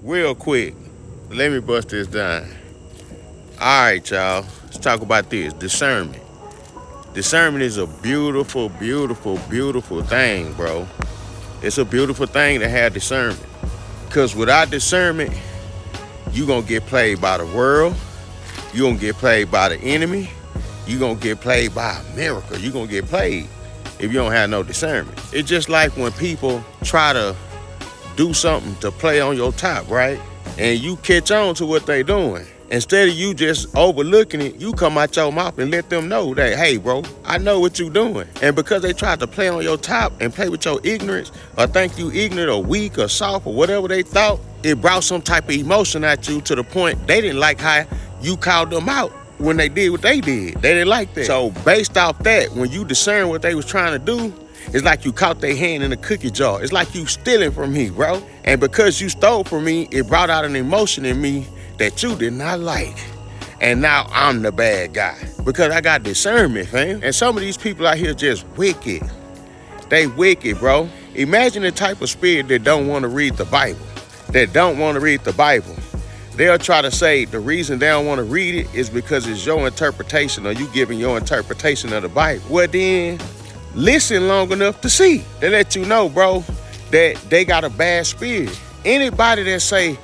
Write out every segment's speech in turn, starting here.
real quick, let me bust this down. All right, y'all, let's talk about this, discernment. Discernment is a beautiful, beautiful, beautiful thing, bro. It's a beautiful thing to have discernment. Because without discernment, you're going to get played by the world. You're going to get played by the enemy. You're going to get played by America. You're going to get played if you don't have no discernment. It's just like when people try to do something to play on your top, right? And you catch on to what they doing. Instead of you just overlooking it, you come out your mouth and let them know that, hey, bro, I know what you doing. And because they tried to play on your top and play with your ignorance or think you ignorant or weak or soft or whatever they thought, it brought some type of emotion at you to the point they didn't like how you called them out when they did what they did. They didn't like that. So based off that, when you discern what they was trying to do, it's like you caught their hand in a cookie jar. It's like you stealing from me, bro. And because you stole from me, it brought out an emotion in me that you did not like. And now I'm the bad guy because I got discernment, fam. And some of these people out here just wicked. They wicked, bro. Imagine the type of spirit that don't want to read the Bible. That don't want to read the Bible. They'll try to say the reason they don't want to read it is because it's your interpretation or you giving your interpretation of the Bible. Well then, listen long enough to see. They let you know, bro, that they got a bad spirit. Anybody that say,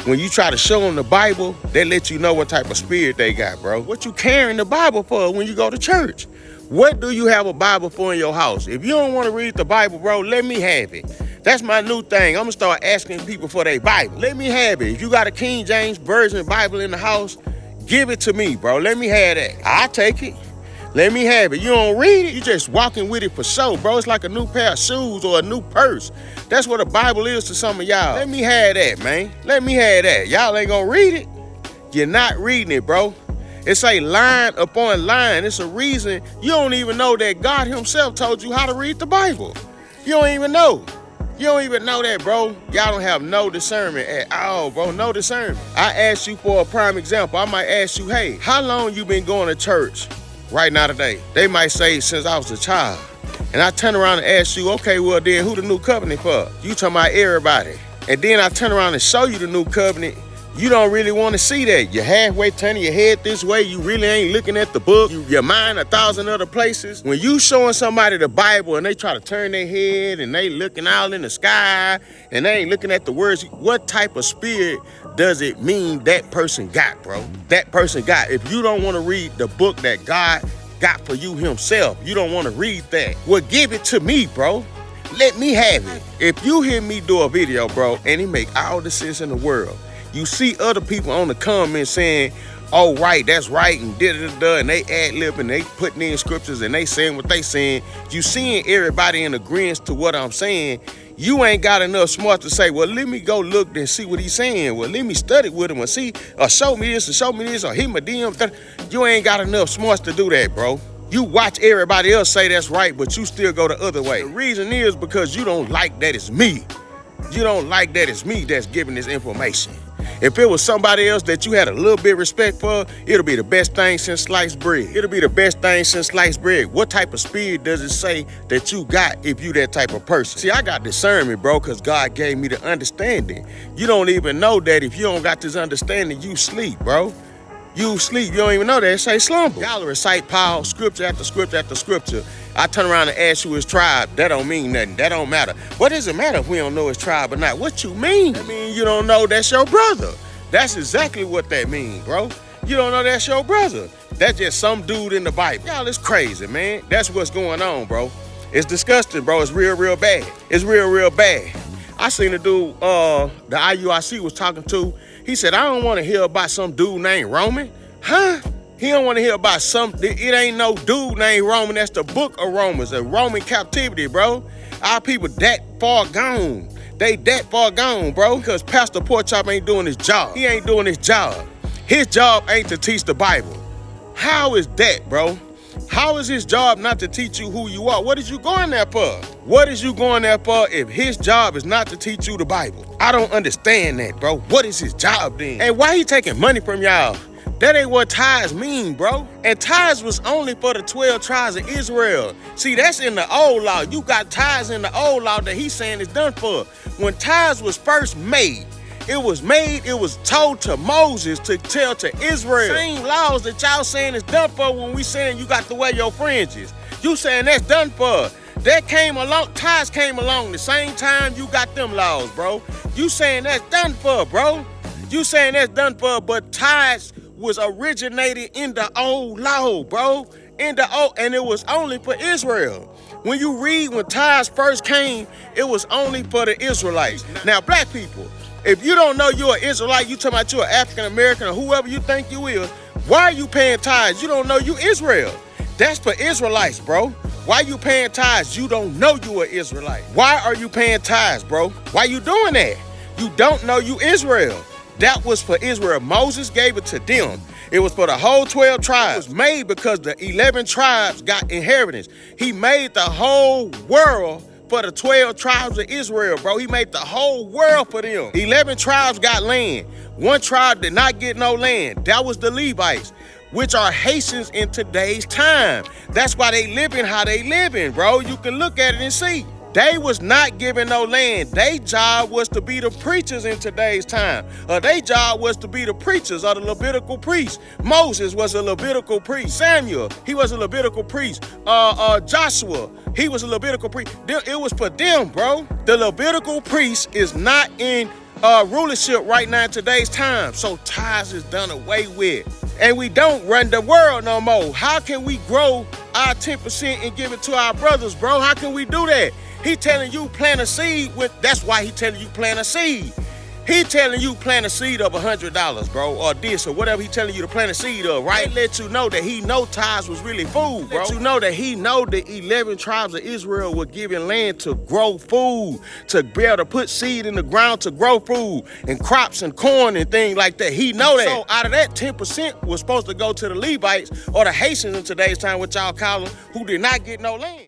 when you try to show them the Bible, they let you know what type of spirit they got, bro. What you carrying the Bible for when you go to church? What do you have a Bible for in your house? If you don't want to read the Bible, bro, let me have it. That's my new thing. I'm going to start asking people for their Bible. Let me have it. If you got a King James Version Bible in the house, give it to me, bro. Let me have that. I'll take it. Let me have it. You don't read it, you just walking with it for show, bro. It's like a new pair of shoes or a new purse. That's what a Bible is to some of y'all. Let me have that, man. Let me have that. Y'all ain't gonna read it. You're not reading it, bro. It's a line upon line. It's a reason you don't even know that God himself told you how to read the Bible. You don't even know. You don't even know that, bro. Y'all don't have no discernment at all, bro. No discernment. I asked you for a prime example. I might ask you, hey, how long you been going to church? Right now today, they might say since I was a child. And I turn around and ask you, okay, well then who the new covenant for? You talking about everybody. And then I turn around and show you the new covenant. You don't really want to see that. You're halfway turning your head this way. You really ain't looking at the book. Your mind 1,000 other places. When you showing somebody the Bible and they try to turn their head and they looking out in the sky and they ain't looking at the words, what type of spirit does it mean that person got, bro? That person got. If you don't want to read the book that God got for you himself, you don't want to read that, well, give it to me, bro. Let me have it. If you hear me do a video, bro, and it make all the sense in the world, you see other people on the comments saying, oh, right, that's right, and da-da-da-da, and they ad-lib and they putting in scriptures and they saying what they saying. You seeing everybody in agreement to what I'm saying. You ain't got enough smart to say, well, let me go look and see what he's saying. Well, let me study with him and see, or show me this, or hit my DM. You ain't got enough smarts to do that, bro. You watch everybody else say that's right, but you still go the other way. The reason is because you don't like that it's me. You don't like that it's me that's giving this information. If it was somebody else that you had a little bit of respect for, it'll be the best thing since sliced bread. It'll be the best thing since sliced bread. What type of spirit does it say that you got if you that type of person? See, I got discernment, bro, because God gave me the understanding. You don't even know that if you don't got this understanding, you sleep, bro. You sleep. You don't even know that. It say slumber. Y'all recite Paul scripture after scripture after scripture. I turn around and ask you his tribe. That don't mean nothing. That don't matter. What does it matter if we don't know his tribe or not? What you mean? I mean, you don't know that's your brother. That's exactly what that means, bro. You don't know that's your brother. That's just some dude in the Bible. Y'all, it's crazy, man. That's what's going on, bro. It's disgusting, bro. It's real, real bad. It's real, real bad. I seen a dude, the IUIC was talking to. He said, I don't want to hear about some dude named Roman. Huh? He don't want to hear about it ain't no dude named Roman. That's the book of Romans, a Roman captivity, bro. Our people that far gone. They that far gone, bro, because Pastor Porkchop ain't doing his job. He ain't doing his job. His job ain't to teach the Bible. How is that, bro? How is his job not to teach you who you are? What is you going there for? What is you going there for if his job is not to teach you the Bible? I don't understand that, bro. What is his job then? And why he taking money from y'all That ain't what tithes mean, bro. And tithes was only for the 12 tribes of Israel. See, that's in the old law. You got tithes in the old law that he's saying is done for. When tithes was first made, it was told to Moses to tell to Israel. Same laws that y'all saying is done for when we saying you got to wear your fringes. You saying that's done for. That came along, tithes came along the same time you got them laws, bro. You saying that's done for, bro. You saying that's done for, but tithes was originated in the old law, bro. And it was only for Israel. When you read when tithes first came, it was only for the Israelites. Now, black people, if you don't know you're an Israelite, you talking about you're an African American or whoever you think you is, why are you paying tithes? You don't know you Israel. That's for Israelites, bro. Why you paying tithes? You don't know you an Israelite. Why are you paying tithes, bro? Why you doing that? You don't know you Israel. That was for Israel. Moses gave it to them. It was for the whole 12 tribes. It was made because the 11 tribes got inheritance. He made the whole world for the 12 tribes of Israel, bro. He made the whole world for them. 11 tribes got land. One tribe did not get no land. That was the Levites, which are Haitians in today's time. That's why they living how they living, bro. You can look at it and see. They was not given no land. Their job was to be the preachers in today's time. Their job was to be the preachers or the Levitical priests. Moses was a Levitical priest. Samuel, he was a Levitical priest. Joshua, he was a Levitical priest. It was for them, bro. The Levitical priest is not in rulership right now in today's time. So tithes is done away with. And we don't run the world no more. How can we grow our 10% and give it to our brothers, bro? How can we do that? He telling you plant a seed that's why he telling you plant a seed. He telling you plant a seed of $100, bro, or this or whatever he telling you to plant a seed of, right? Let you know that he know tithes was really food, bro. Let you know that he know the 11 tribes of Israel were given land to grow food, to be able to put seed in the ground to grow food and crops and corn and things like that. He know that. So out of that, 10% was supposed to go to the Levites or the Haitians in today's time, what y'all call them, who did not get no land.